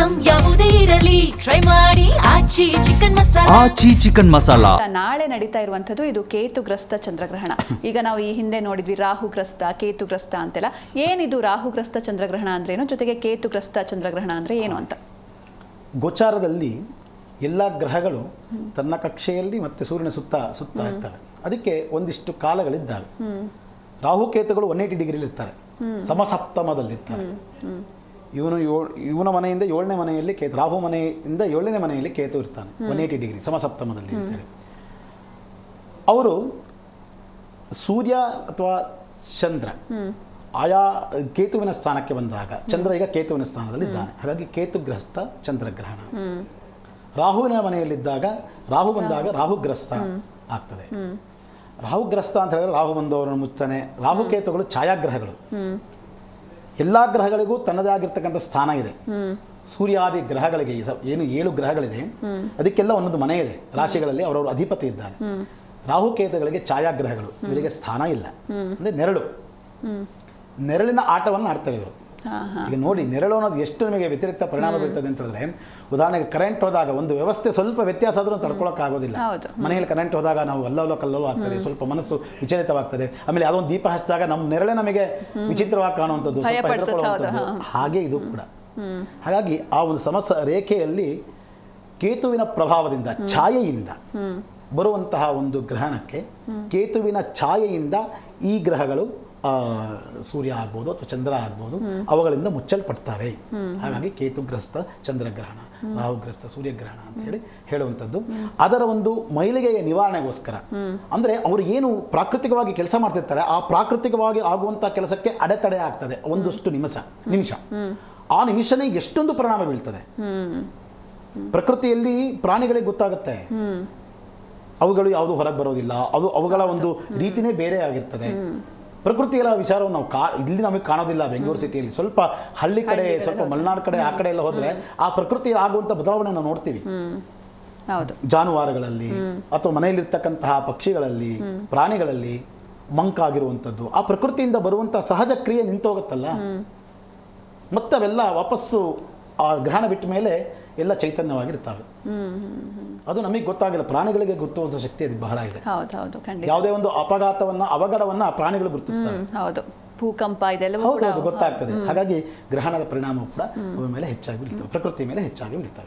Item ಯಾವುದೇ ಇರಲಿ try ಮಾಡಿ ಆಚಿ ಚಿಕನ್ ಮಸಾಲಾ. ಆಚಿ ಚಿಕನ್ ಮಸಾಲಾ ನಾಳೆ ನಡೀತಾ ಇರುವಂಥದ್ದು ಇದು ಕೇತುಗ್ರಸ್ತ ಚಂದ್ರಗ್ರಹಣ. ಈಗ ನಾವು ಈ ಹಿಂದೆ ನೋಡಿದ್ವಿ ರಾಹುಗ್ರಸ್ತ ಕೇತುಗ್ರಸ್ತ ಅಂತೆಲ್ಲ. ಏನಿದು ರಾಹುಗ್ರಸ್ತ ಚಂದ್ರಗ್ರಹಣ ಅಂದ್ರೇನು, ಜೊತೆಗೆ ಕೇತುಗ್ರಸ್ತ ಚಂದ್ರಗ್ರಹಣ ಅಂದ್ರೆ ಏನು ಅಂತ? ಗೋಚಾರದಲ್ಲಿ ಎಲ್ಲ ಗ್ರಹಗಳು ತನ್ನ ಕಕ್ಷೆಯಲ್ಲಿ ಮತ್ತು ಸೂರ್ಯನ ಸುತ್ತ ಇರ್ತವೆ. ಅದಕ್ಕೆ ಒಂದಿಷ್ಟು ಕಾಲಗಳಿದ್ದಾವೆ. ರಾಹುಕೇತುಗಳು 180 ಡಿಗ್ರಿಲಿ ಇರ್ತಾರೆ, ಸಮಸಪ್ತಮದಲ್ಲಿರ್ತಾರೆ. ಇವನ ಮನೆಯಿಂದ 7ನೇ ಮನೆಯಲ್ಲಿ ಕೇತು, ರಾಹು ಮನೆಯಿಂದ 7ನೇ ಮನೆಯಲ್ಲಿ ಕೇತು ಇರ್ತಾನೆ 180 ಡಿಗ್ರಿ ಸಮಸಪ್ತಮದಲ್ಲಿ ಅಂತೇಳಿ. ಅವರು ಸೂರ್ಯ ಅಥವಾ ಚಂದ್ರ ಆಯಾ ಕೇತುವಿನ ಸ್ಥಾನಕ್ಕೆ ಬಂದಾಗ, ಚಂದ್ರ ಈಗ ಕೇತುವಿನ ಸ್ಥಾನದಲ್ಲಿ ಇದ್ದಾನೆ, ಹಾಗಾಗಿ ಕೇತುಗ್ರಸ್ತ ಚಂದ್ರಗ್ರಹಣ. ರಾಹುವಿನ ಮನೆಯಲ್ಲಿದ್ದಾಗ ರಾಹು ಬಂದಾಗ ರಾಹುಗ್ರಸ್ತ ಆಗ್ತದೆ. ರಾಹುಗ್ರಸ್ತ ಅಂತ ಹೇಳಿದ್ರೆ ರಾಹು ಬಂದವರನ್ನು ಮುಚ್ತಾನೆ. ರಾಹುಕೇತುಗಳು ಛಾಯಾಗ್ರಹಗಳು. ಎಲ್ಲ ಗ್ರಹಗಳಿಗೂ ತನ್ನದೇ ಆಗಿರ್ತಕ್ಕಂಥ ಸ್ಥಾನ ಇದೆ. ಸೂರ್ಯಾದಿ ಗ್ರಹಗಳಿಗೆ ಏನು 7 ಗ್ರಹಗಳಿದೆ, ಅದಕ್ಕೆಲ್ಲ ಒಂದೊಂದು ಮನೆ ಇದೆ. ರಾಶಿಗಳಲ್ಲಿ ಅವರವರು ಅಧಿಪತಿ ಇದ್ದಾರೆ. ರಾಹುಕೇತುಗಳಿಗೆ ಛಾಯಾಗ್ರಹಗಳು, ಇವರಿಗೆ ಸ್ಥಾನ ಇಲ್ಲ. ಅಂದರೆ ನೆರಳಿನ ಆಟವನ್ನು ಆಡ್ತಾರೆ ಇವರು. ಈಗ ನೋಡಿ, ನೆರಳು ಅನ್ನೋದು ಎಷ್ಟು ನಮಗೆ ವ್ಯತಿರಿಕ್ತ ಪರಿಣಾಮ ಬೀರ್ತದೆ ಅಂತ ಹೇಳಿದ್ರೆ, ಉದಾಹರಣೆಗೆ ಕರೆಂಟ್ ಹೋದಾಗ ಒಂದು ವ್ಯವಸ್ಥೆ ಸ್ವಲ್ಪ ವ್ಯತ್ಯಾಸ ಆದರೂ ತಡ್ಕೊಳ್ಳೋಕ್ಕಾಗೋದಿಲ್ಲ. ಮನೆಯಲ್ಲಿ ಕರೆಂಟ್ ಹೋದಾಗ ನಾವು ಅಲ್ಲವಲ್ಲ ಕಲ್ಲವೂ ಆಗ್ತದೆ, ಸ್ವಲ್ಪ ಮನಸ್ಸು ವಿಚಲಿತವಾಗ್ತದೆ. ಆಮೇಲೆ ಯಾವುದೊಂದು ದೀಪ ಹಚ್ಚಿದಾಗ ನಮ್ಮ ನೆರಳೆ ನಮಗೆ ವಿಚಿತ್ರವಾಗಿ ಕಾಣುವಂಥದ್ದು, ಸ್ವಲ್ಪ ಹೆದರ್ಕೊಳ್ಳುವಂಥದ್ದು. ಹಾಗೆ ಇದು ಕೂಡ. ಹಾಗಾಗಿ ಆ ಒಂದು ರೇಖೆಯಲ್ಲಿ ಕೇತುವಿನ ಪ್ರಭಾವದಿಂದ, ಛಾಯೆಯಿಂದ ಬರುವಂತಹ ಒಂದು ಗ್ರಹಣಕ್ಕೆ, ಕೇತುವಿನ ಛಾಯೆಯಿಂದ ಈ ಗ್ರಹಗಳು ಸೂರ್ಯ ಆಗ್ಬೋದು ಅಥವಾ ಚಂದ್ರ ಆಗ್ಬೋದು, ಅವುಗಳಿಂದ ಮುಚ್ಚಲ್ಪಡ್ತವೆ. ಹಾಗಾಗಿ ಕೇತುಗ್ರಸ್ತ ಚಂದ್ರಗ್ರಹಣ, ರಾಹುಗ್ರಸ್ತ ಸೂರ್ಯಗ್ರಹಣ ಅಂತ ಹೇಳಿ ಹೇಳುವಂಥದ್ದು. ಅದರ ಒಂದು ಮೈಲಿಗೆಯ ನಿವಾರಣೆಗೋಸ್ಕರ, ಅಂದರೆ ಅವರು ಏನು ಪ್ರಾಕೃತಿಕವಾಗಿ ಕೆಲಸ ಮಾಡ್ತಿರ್ತಾರೆ, ಆ ಪ್ರಾಕೃತಿಕವಾಗಿ ಆಗುವಂಥ ಕೆಲಸಕ್ಕೆ ಅಡೆತಡೆ ಆಗ್ತದೆ ಒಂದಷ್ಟು ನಿಮಿಷ. ಆ ನಿಮಿಷನೇ ಎಷ್ಟೊಂದು ಪರಿಣಾಮ ಬೀಳ್ತದೆ. ಪ್ರಕೃತಿಯಲ್ಲಿ ಪ್ರಾಣಿಗಳಿಗೆ ಗೊತ್ತಾಗುತ್ತೆ, ಅವುಗಳು ಯಾವುದು ಹೊರಗೆ ಬರೋದಿಲ್ಲ, ಅವುಗಳ ಒಂದು ರೀತಿನೇ ಬೇರೆ ಆಗಿರ್ತದೆ. ಪ್ರಕೃತಿಗಳ ವಿಚಾರವನ್ನು ನಾವು ಇಲ್ಲಿ ನಮಗೆ ಕಾಣೋದಿಲ್ಲ. ಬೆಂಗಳೂರು ಸಿಟಿಯಲ್ಲಿ ಸ್ವಲ್ಪ ಹಳ್ಳಿ ಕಡೆ, ಸ್ವಲ್ಪ ಮಲೆನಾಡು ಕಡೆ, ಆ ಕಡೆ ಎಲ್ಲ ಹೋದ್ರೆ ಆ ಪ್ರಕೃತಿ ಆಗುವಂಥ ಬದಲಾವಣೆ ನಾವು ನೋಡ್ತೀವಿ. ಜಾನುವಾರುಗಳಲ್ಲಿ ಅಥವಾ ಮನೆಯಲ್ಲಿರ್ತಕ್ಕಂತಹ ಪಕ್ಷಿಗಳಲ್ಲಿ, ಪ್ರಾಣಿಗಳಲ್ಲಿ ಮಂಕಾಗಿರುವಂಥದ್ದು, ಆ ಪ್ರಕೃತಿಯಿಂದ ಬರುವಂಥ ಸಹಜ ಕ್ರಿಯೆ ನಿಂತೋಗುತ್ತಲ್ಲ, ಮತ್ತೆ ಅವೆಲ್ಲ ವಾಪಸ್ಸು ಆ ಗ್ರಹಣ ಬಿಟ್ಟ ಮೇಲೆ ಎಲ್ಲ ಚೈತನ್ಯವಾಗಿರ್ತವೆ. ಅದು ನಮಗೆ ಗೊತ್ತಾಗಿಲ್ಲ, ಪ್ರಾಣಿಗಳಿಗೆ ಗೊತ್ತುವಂಥ ಶಕ್ತಿ ಅದು ಬಹಳ ಇದೆ. ಯಾವುದೇ ಒಂದು ಅವಘಡವನ್ನ ಪ್ರಾಣಿಗಳು ಗುರುತಿಸ್ತವೆ. ಭೂಕಂಪ ಇದೆಲ್ಲ ಗೊತ್ತಾಗ್ತದೆ. ಹಾಗಾಗಿ ಗ್ರಹಣದ ಪರಿಣಾಮ ಕೂಡ ಅವ ಮೇಲೆ ಹೆಚ್ಚಾಗಿ ಬೀಳ್ತವೆ, ಪ್ರಕೃತಿ ಮೇಲೆ ಹೆಚ್ಚಾಗಿ ಬೀಳ್ತವೆ.